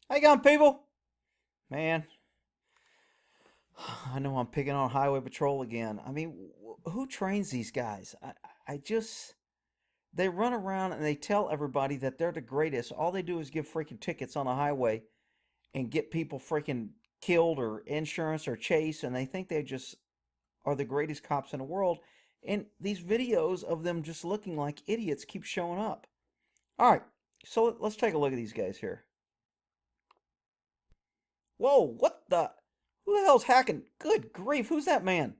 How you going, people? Man, I know I'm picking on Highway Patrol again. I mean, who trains these guys? I just, they run around and they tell everybody that they're the greatest. All they do is give freaking tickets on the highway and get people freaking killed or insurance or chase, and they think they just are the greatest cops in the world. And these videos of them just looking like idiots keep showing up. All right, so let's take a look at these guys here. Whoa, what the? Who the hell's hacking? Good grief, who's that man?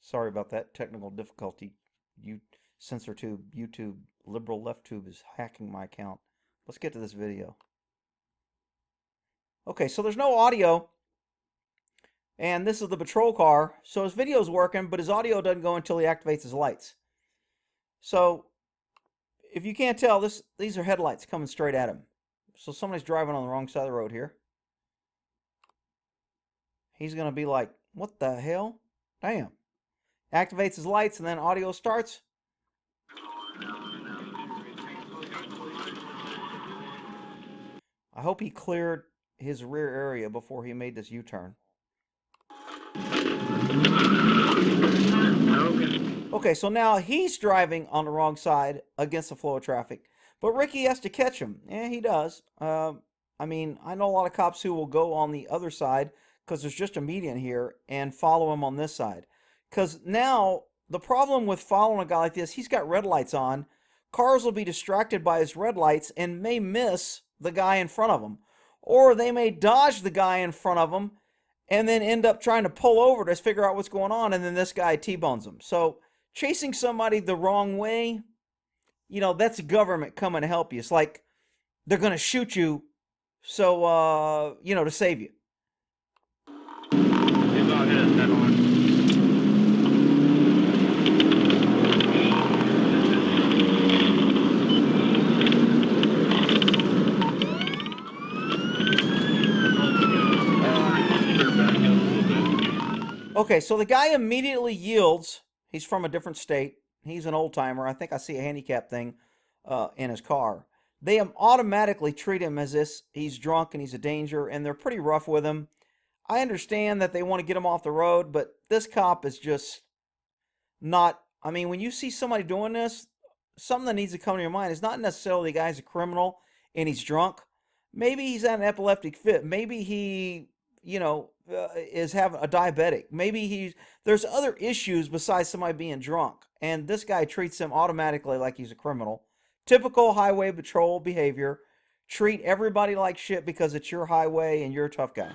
Sorry about that technical difficulty. You censor tube, YouTube, liberal left tube is hacking my account. Let's get to this video. Okay, so there's no audio, and this is the patrol car. So his video's working, but his audio doesn't go until he activates his lights. So if you can't tell, these are headlights coming straight at him. So somebody's driving on the wrong side of the road here. He's gonna be like, what the hell? Damn. Activates his lights and then audio starts. I hope he cleared his rear area before he made this U-turn. Okay, so now he's driving on the wrong side against the flow of traffic. But Ricky has to catch him. Yeah, he does. I mean, I know a lot of cops who will go on the other side because there's just a median here and follow him on this side. Because now, the problem with following a guy like this, he's got red lights on. Cars will be distracted by his red lights and may miss the guy in front of them. Or they may dodge the guy in front of them and then end up trying to pull over to figure out what's going on, and then this guy T-bones them. So chasing somebody the wrong way, that's government coming to help you. It's like they're going to shoot you so, to save you. Okay, so the guy immediately yields. He's from a different state. He's an old timer. I think I see a handicap thing in his car. They automatically treat him as if he's drunk and he's a danger, and they're pretty rough with him. I understand that they want to get him off the road, but this cop is just not. I mean, when you see somebody doing this, something that needs to come to your mind is not necessarily the guy's a criminal and he's drunk. Maybe he's at an epileptic fit. Maybe he, is having a diabetic. Maybe there's other issues besides somebody being drunk. And this guy treats him automatically like he's a criminal. Typical highway patrol behavior. Treat everybody like shit because it's your highway and you're a tough guy.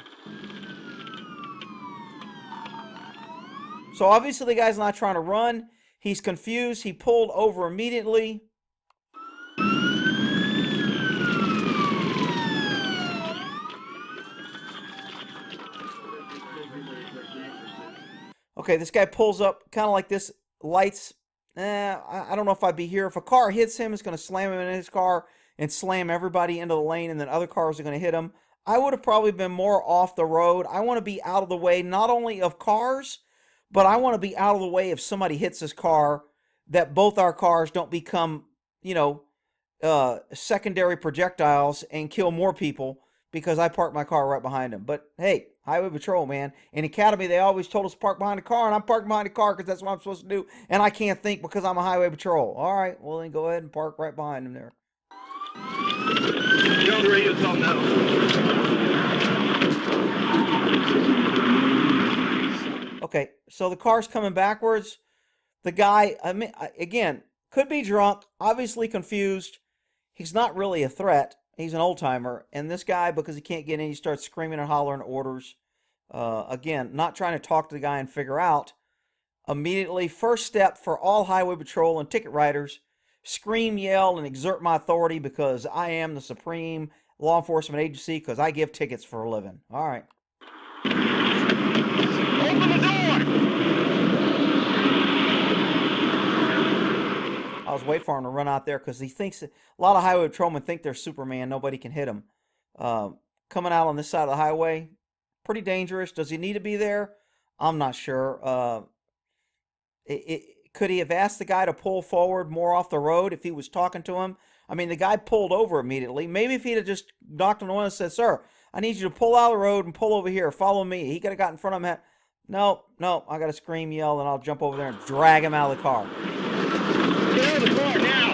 So obviously the guy's not trying to run. He's confused. He pulled over immediately. Okay, this guy pulls up kind of like this, lights. I don't know if I'd be here. If a car hits him, it's going to slam him in his car and slam everybody into the lane, and then other cars are going to hit him. I would have probably been more off the road. I want to be out of the way, not only of cars, but I want to be out of the way if somebody hits this car, that both our cars don't become, secondary projectiles and kill more people because I parked my car right behind him. But hey, highway patrol, man. In Academy, they always told us to park behind the car, and I'm parking behind the car because that's what I'm supposed to do, and I can't think because I'm a highway patrol. All right, well then go ahead and park right behind him there. Okay, so the car's coming backwards. The guy, I mean, again, could be drunk, obviously confused. He's not really a threat. He's an old timer. And this guy, because he can't get in, he starts screaming and hollering orders. Again, not trying to talk to the guy and figure out. Immediately, first step for all highway patrol and ticket writers, scream, yell, and exert my authority because I am the supreme law enforcement agency because I give tickets for a living. All right. Open the door! I was waiting for him to run out there because he thinks, a lot of highway patrolmen think they're Superman. Nobody can hit him. Coming out on this side of the highway, pretty dangerous. Does he need to be there? I'm not sure. Could he have asked the guy to pull forward more off the road if he was talking to him? I mean, the guy pulled over immediately. Maybe if he'd have just knocked on the window and said, "Sir, I need you to pull out of the road and pull over here. Follow me." He could have got in front of him. No, no, I got to scream, yell, and I'll jump over there and drag him out of the car. Get out of the car now.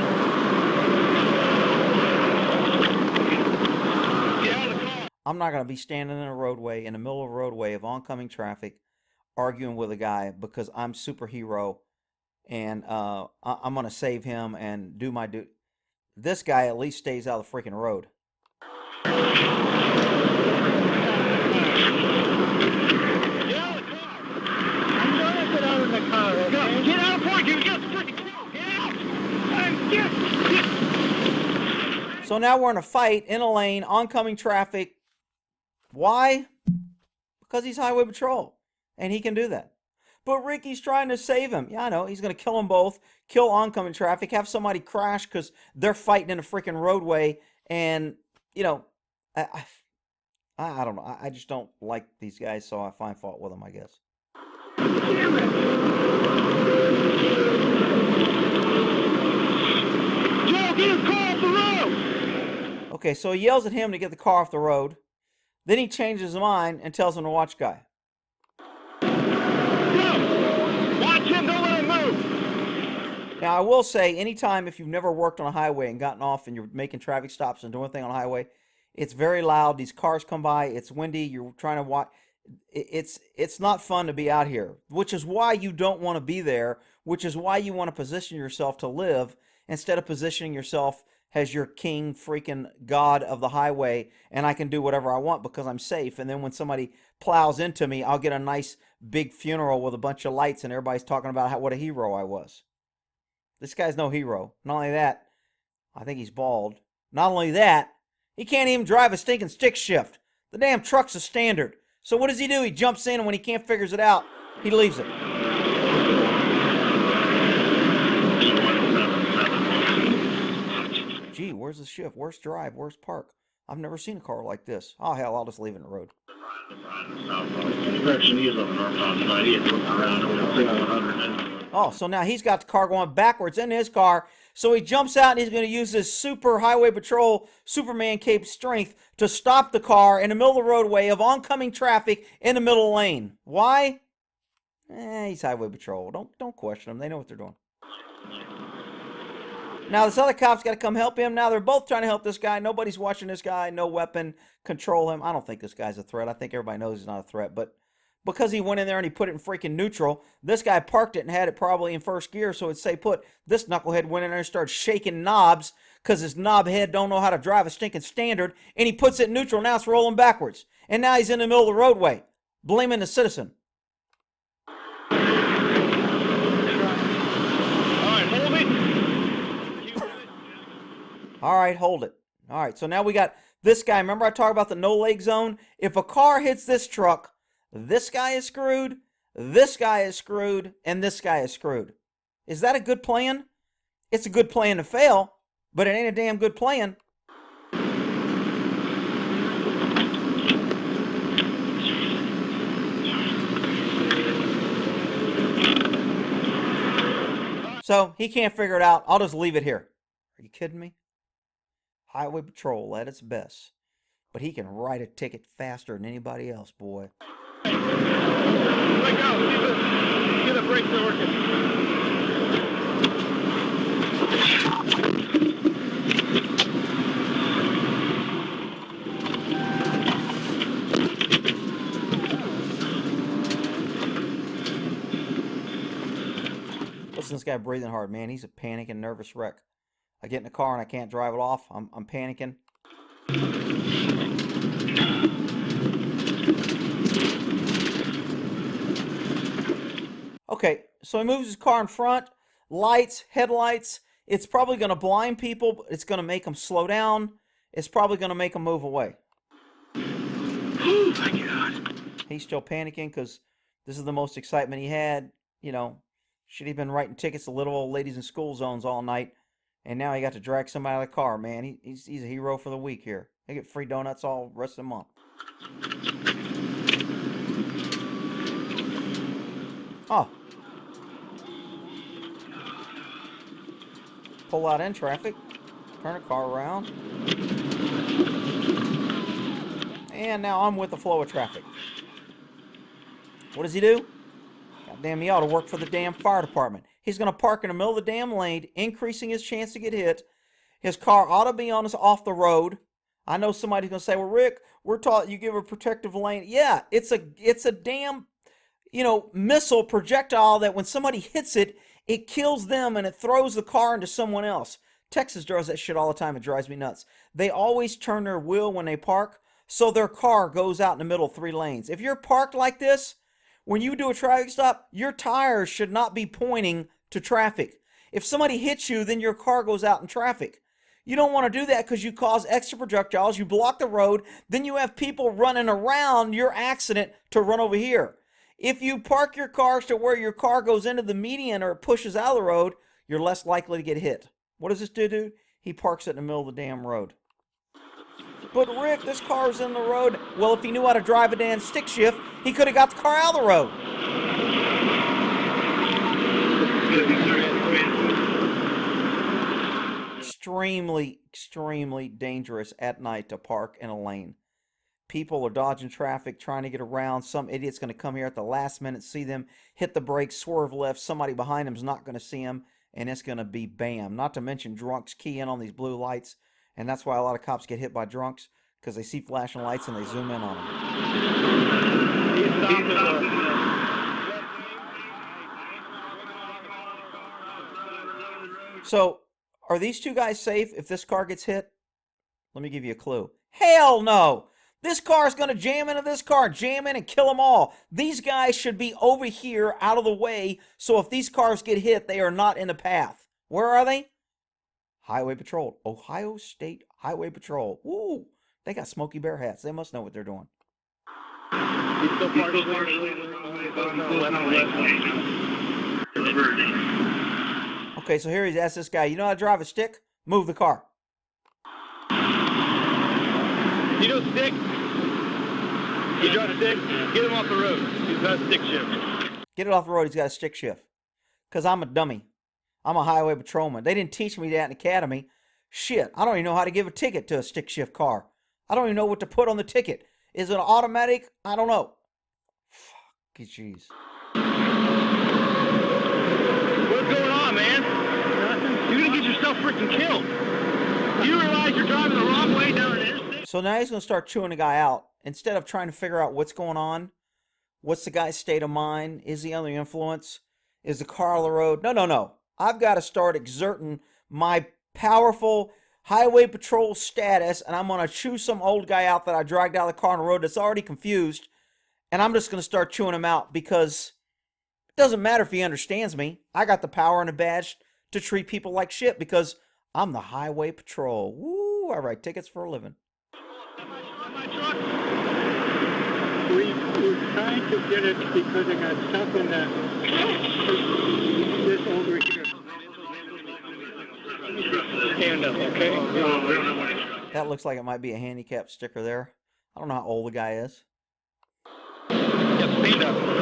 Get out of the car. I'm not going to be standing in a roadway, in the middle of a roadway of oncoming traffic, arguing with a guy because I'm superhero and I'm going to save him and do my duty. This guy at least stays out of the freaking road. Get out of the car. I'm going to get out of the car, okay? Get out of the car. You just freaking get out. So now we're in a fight in a lane, oncoming traffic. Why? Because he's highway patrol and he can do that. But Ricky's trying to save him. Yeah, I know. He's going to kill them both, kill oncoming traffic, have somebody crash because they're fighting in a freaking roadway. And, you know, I don't know. I just don't like these guys, so I find fault with them, I guess. Joe, get his car off the road. Okay, so he yells at him to get the car off the road. Then he changes his mind and tells him to watch guy. Watch him, don't let him move. Now, I will say, anytime if you've never worked on a highway and gotten off and you're making traffic stops and doing a thing on a highway, it's very loud. These cars come by. It's windy. You're trying to watch. It's not fun to be out here, which is why you don't want to be there, which is why you want to position yourself to live instead of positioning yourself as your king freaking god of the highway and I can do whatever I want because I'm safe. And then when somebody plows into me, I'll get a nice big funeral with a bunch of lights and everybody's talking about what a hero I was. This guy's no hero. Not only that, I think he's bald. Not only that, he can't even drive a stinking stick shift. The damn truck's a standard. So what does he do? He jumps in and when he can't figure it out, he leaves it. Gee, where's the shift? Where's drive? Where's park? I've never seen a car like this. Oh, hell, I'll just leave it in the road. Oh, so now he's got the car going backwards in his car. So he jumps out and he's going to use his super highway patrol Superman cape strength to stop the car in the middle of the roadway of oncoming traffic in the middle lane. Why? He's highway patrol. Don't question them. They know what they're doing. Now this other cop's got to come help him. Now they're both trying to help this guy. Nobody's watching this guy. No weapon. Control him. I don't think this guy's a threat. I think everybody knows he's not a threat. But because he went in there and he put it in freaking neutral, this guy parked it and had it probably in first gear. So it'd say put. This knucklehead went in there and started shaking knobs because his knob head don't know how to drive a stinking standard. And he puts it in neutral. Now it's rolling backwards. And now he's in the middle of the roadway. Blaming the citizen. All right, hold it. All right, so now we got this guy. Remember I talked about the no-leg zone? If a car hits this truck, this guy is screwed, this guy is screwed, and this guy is screwed. Is that a good plan? It's a good plan to fail, but it ain't a damn good plan. So he can't figure it out. I'll just leave it here. Are you kidding me? Highway patrol at its best. But he can write a ticket faster than anybody else, boy. Let go. Get the brakes working. Listen to this guy breathing hard, man. He's a panicking, nervous wreck. I get in the car and I can't drive it off. I'm panicking. Okay, so he moves his car in front. Lights, headlights. It's probably going to blind people. But it's going to make them slow down. It's probably going to make them move away. Oh, my God. He's still panicking because this is the most excitement he had. You know, should have been writing tickets to little old ladies in school zones all night. And now he got to drag somebody out of the car, man. He's a hero for the week here. They get free donuts all the rest of the month. Oh. Pull out in traffic. Turn the car around. And now I'm with the flow of traffic. What does he do? Goddamn, he ought to work for the damn fire department. He's going to park in the middle of the damn lane, increasing his chance to get hit. His car ought to be on off the road. I know somebody's going to say, well, Rick, we're taught you give a protective lane. Yeah, it's a damn, missile projectile that when somebody hits it, it kills them and it throws the car into someone else. Texas does that shit all the time. It drives me nuts. They always turn their wheel when they park, so their car goes out in the middle of 3 lanes. If you're parked like this, when you do a traffic stop, your tires should not be pointing to traffic. If somebody hits you, then your car goes out in traffic. You don't want to do that because you cause extra projectiles, you block the road, then you have people running around your accident to run over here. If you park your cars to where your car goes into the median or it pushes out of the road, you're less likely to get hit. What does this do? He parks it in the middle of the damn road. But Rick, this car's in the road. Well, if he knew how to drive a damn stick shift, he could have got the car out of the road. Extremely, extremely dangerous at night to park in a lane. People are dodging traffic, trying to get around. Some idiot's going to come here at the last minute, see them, hit the brakes, swerve left. Somebody behind him's not going to see him, and it's going to be bam. Not to mention drunks key in on these blue lights, and that's why a lot of cops get hit by drunks, because they see flashing lights and they zoom in on them. So, are these 2 guys safe if this car gets hit? Let me give you a clue. Hell no! This car is going to jam into this car, jam in and kill them all. These guys should be over here out of the way, so if these cars get hit, they are not in the path. Where are they? Highway Patrol. Ohio State Highway Patrol. Woo! They got Smokey Bear hats. They must know what they're doing. Okay, so here he's asked this guy, you know how to drive a stick? Move the car. You know stick? You drive a stick? Get him off the road. He's got a stick shift. Get it off the road. He's got a stick shift. Because I'm a dummy. I'm a highway patrolman. They didn't teach me that in academy. Shit, I don't even know how to give a ticket to a stick shift car. I don't even know what to put on the ticket. Is it automatic? I don't know. Fuck, jeez. What's going on, man? Nothing. You're going to get yourself freaking killed. You realize you're driving the wrong way down an interstate? So now he's going to start chewing the guy out. Instead of trying to figure out what's going on, what's the guy's state of mind? Is he under influence? Is the car on the road? No. I've got to start exerting my powerful highway patrol status, and I'm going to chew some old guy out that I dragged out of the car on the road that's already confused, and I'm just going to start chewing him out because it doesn't matter if he understands me. I got the power and the badge to treat people like shit because I'm the highway patrol. Woo, I write tickets for a living. We're trying to get it because it got stuck in this over here. Stand up, okay? That looks like it might be a handicap sticker there. I don't know how old the guy is. Yep, stand up. Okay.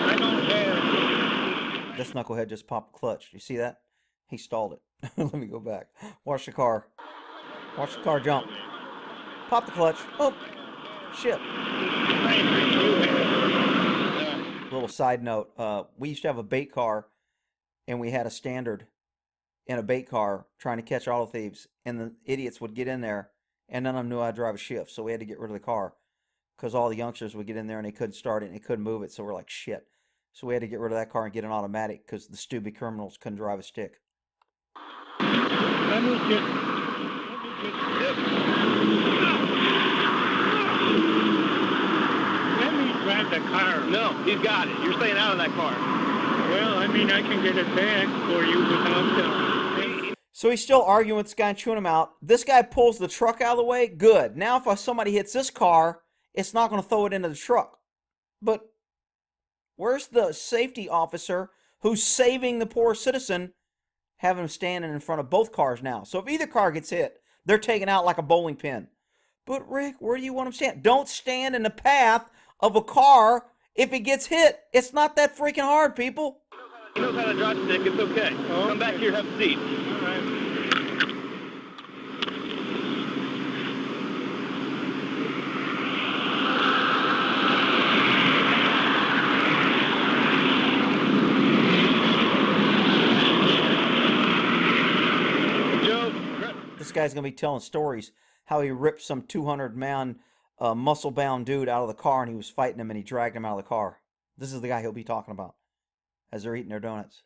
I don't care. This knucklehead just popped the clutch. You see that? He stalled it. Let me go back. Watch the car. Watch the car jump. Pop the clutch. Oh, shit. Little side note. We used to have a bait car, and we had a standard in a bait car trying to catch auto thieves, and the idiots would get in there, and none of them knew how to drive a shift, so we had to get rid of the car because all the youngsters would get in there, and they couldn't start it, and they couldn't move it, so we're like, shit. So we had to get rid of that car and get an automatic because the stupid criminals couldn't drive a stick. Let me drive the car. No, he's got it. You're staying out of that car. Well, I mean, I can get it back for you without So he's still arguing with this guy and chewing him out. This guy pulls the truck out of the way. Good. Now if somebody hits this car, it's not going to throw it into the truck. But where's the safety officer who's saving the poor citizen, having him standing in front of both cars now? So if either car gets hit, they're taken out like a bowling pin. But Rick, where do you want them to stand? Don't stand in the path of a car if it gets hit. It's not that freaking hard, people. He knows how to drive stick. It's okay. Oh, Come back here, have a seat. All right. This guy's going to be telling stories how he ripped some 200-pound muscle-bound dude out of the car and he was fighting him and he dragged him out of the car. This is the guy he'll be talking about as they're eating their donuts.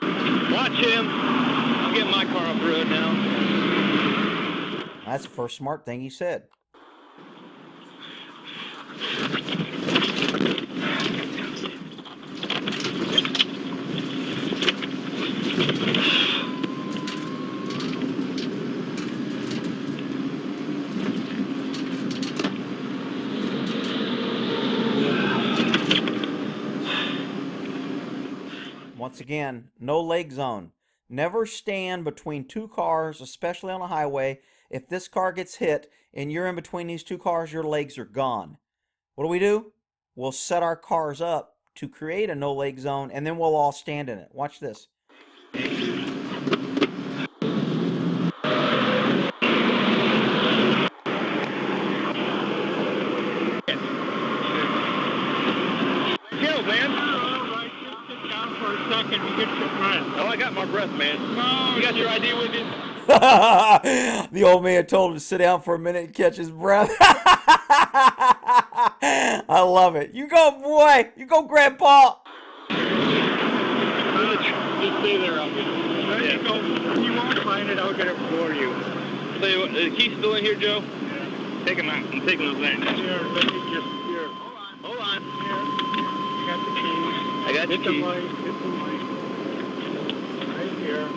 Watch him. I'll get my car off the road now. That's the first smart thing he said. Once again, no leg zone. Never stand between two cars, especially on a highway. If this car gets hit and you're in between these two cars, your legs are gone. What do? We'll set our cars up to create a no leg zone and then we'll all stand in it. Watch this. Kill, man. Sit down for a second to get your breath. Oh, I got my breath, man. No, You got your ID with you? The old man told him to sit down for a minute and catch his breath. I love it. You go, boy. You go, Grandpa. just stay there. I'll get it. There you go. You won't find it. I'll get it for you. Tell you what, is the key still in here, Joe? Take him out. I'm taking those things. Here, let me just here. Hold on. Here. You got the keys. I got the Hit the keys. light. Hit the light. Right here.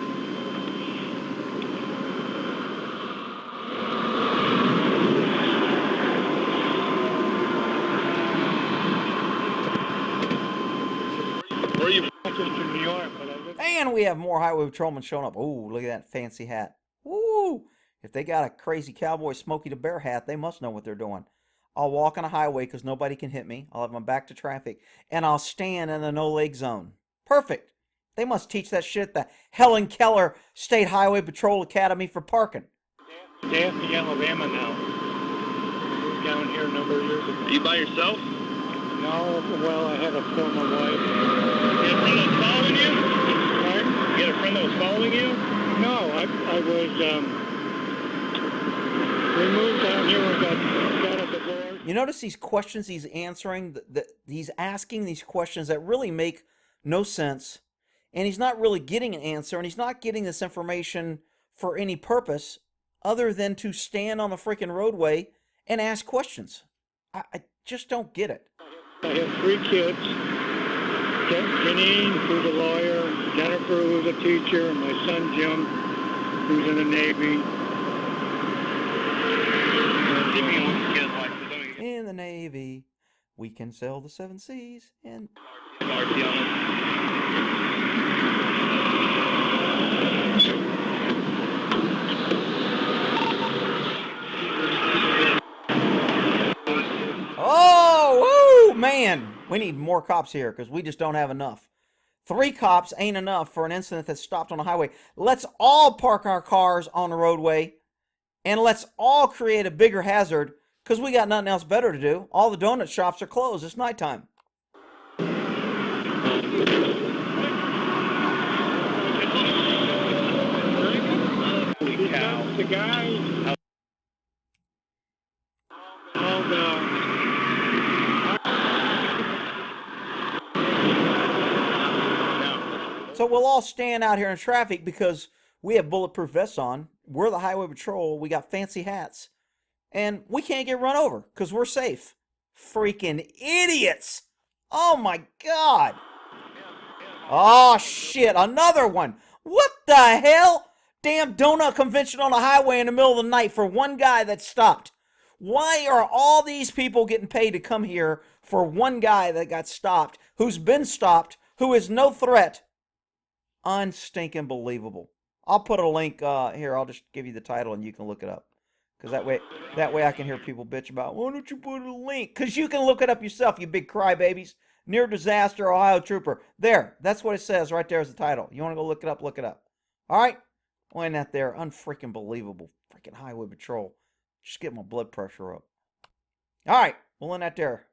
Where are you? Not just in New York, but I live. And we have more highway patrolmen showing up. Ooh, look at that fancy hat. Ooh. If they got a crazy cowboy Smokey the Bear hat, they must know what they're doing. I'll walk on a highway because nobody can hit me. I'll have my back to traffic. And I'll stand in the no-leg zone. Perfect. They must teach that shit at the Helen Keller State Highway Patrol Academy for parking. Daphne, Alabama now. Moved down here a number of years ago. Are you by yourself? No, well, I had a former wife. You had a friend that was following you? Pardon? You had a friend that was following you? No, I was, we moved down here and got a divorce. You notice these questions he's answering? He's asking these questions that really make no sense. And he's not really getting an answer. And he's not getting this information for any purpose other than to stand on the freaking roadway and ask questions. I just don't get it. I have 3 kids. Janine, who's a lawyer, Jennifer, who's a teacher, and my son Jim, who's in the Navy. In the Navy, we can sail the 7 seas. And oh, woo, man, we need more cops here because we just don't have enough. 3 cops ain't enough for an incident that's stopped on a highway. Let's all park our cars on the roadway and let's all create a bigger hazard because we got nothing else better to do. All the donut shops are closed. It's nighttime. The guy called, So we'll all stand out here in traffic because we have bulletproof vests on. We're the highway patrol. We got fancy hats. And we can't get run over because we're safe. Freaking idiots. Oh my God. Oh shit, another one. What the hell? Damn donut convention on a highway in the middle of the night for one guy that stopped. Why are all these people getting paid to come here for one guy that got stopped, who's been stopped, who is no threat? Unstinking believable. I'll put a link here. I'll just give you the title and you can look it up. Because that way I can hear people bitch about, why don't you put a link? Because you can look it up yourself, you big crybabies. Near disaster Ohio trooper. There, that's what it says right there as the title. You want to go look it up? Look it up. All right, we'll end that there. Unfreaking believable. Freaking highway patrol. Just get my blood pressure up. All right, we'll end that there.